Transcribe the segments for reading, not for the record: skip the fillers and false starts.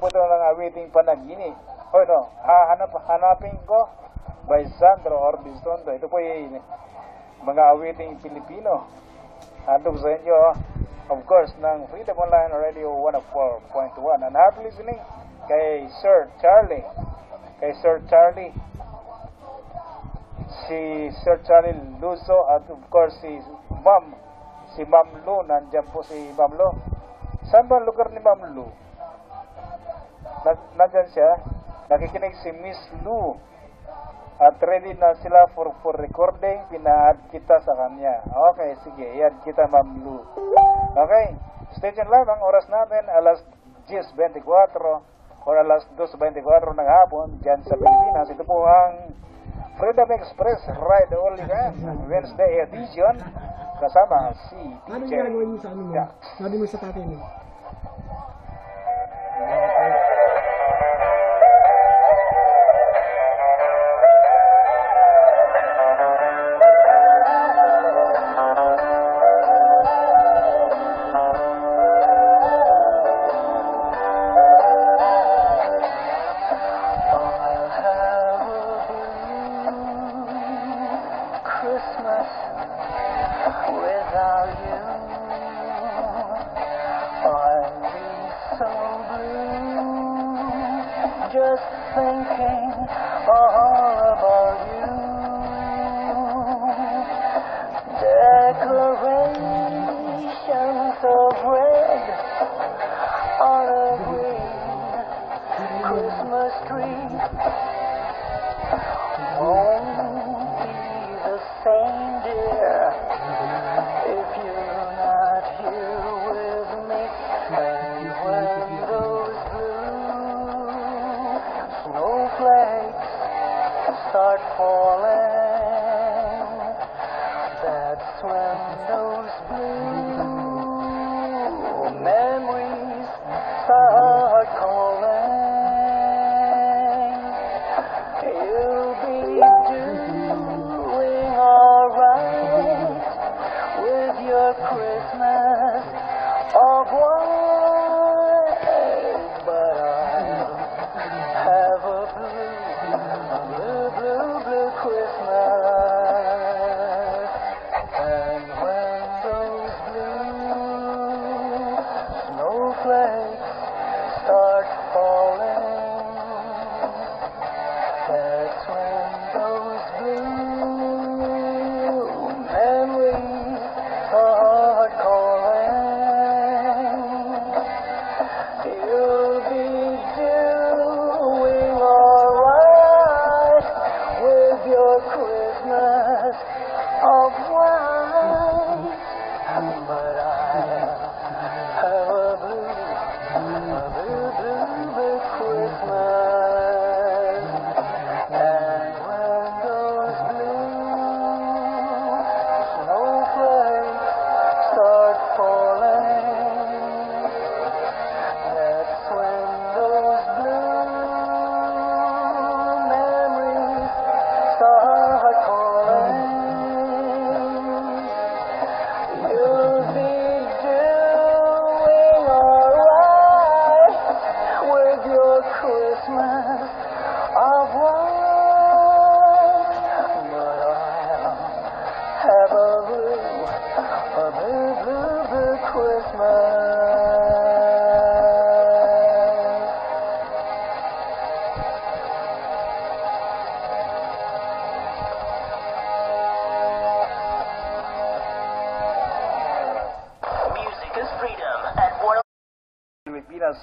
po ito ng awiting Panagini. O ito, hanapin ko by Sandro Orbistondo. Ito po yung mga awiting Pilipino. Handog sa inyo, of course, ng Freedom Online Radio 104.1. And happy listening kay Sir Charlie. Si Sir Charlie Luso at of course si Ma'am Lu. Nandiyan po si Ma'am Lu. Saan ba ang lugar ni Ma'am Lu? Nandiyan siya. Nakikinig si Miss Lu. At ready na sila for recording. Pina-add kita sa kanya. Okay, sige. I-add kita, Ma'am Lu. Okay. Stay tuned lang. Ang oras natin, alas 10:24 or alas 2:24 ng hapon dyan sa Pilipinas. Ito po ang Freedom Express Ride Only Wednesday edition kasama si DJ. Ano ginagawa niyo sa ano mo? Sabi mo sa tatay mo.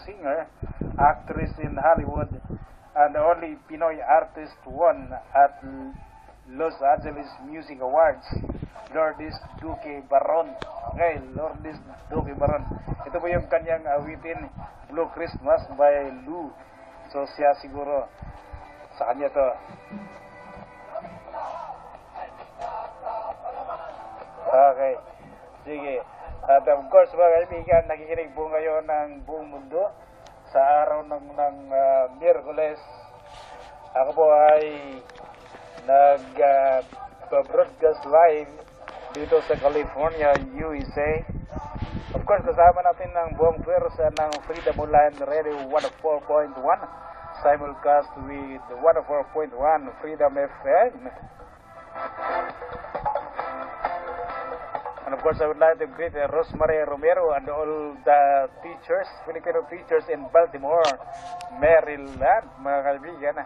Singer, actress in Hollywood, and the only Pinoy artist won at Los Angeles Music Awards, Lourdes Duque Baron. Okay, Lourdes Duque Baron. Ito po yung kanyang awitin, Blue Christmas by Lou. So siya siguro sa kanya to. Okay, sige. At of course mga kaibigan, nakikinig po ngayon ng buong mundo sa araw ng Miyerkules. Ako po ay nag-broadcast live dito sa California, USA. Of course, kasama natin ng buong pwersa ng Freedom Online Radio 104.1, simulcast with 104.1 Freedom FM. And of course, I would like to greet Rosemary Romero and all the teachers, Filipino teachers in Baltimore, Maryland, mga kaibigan.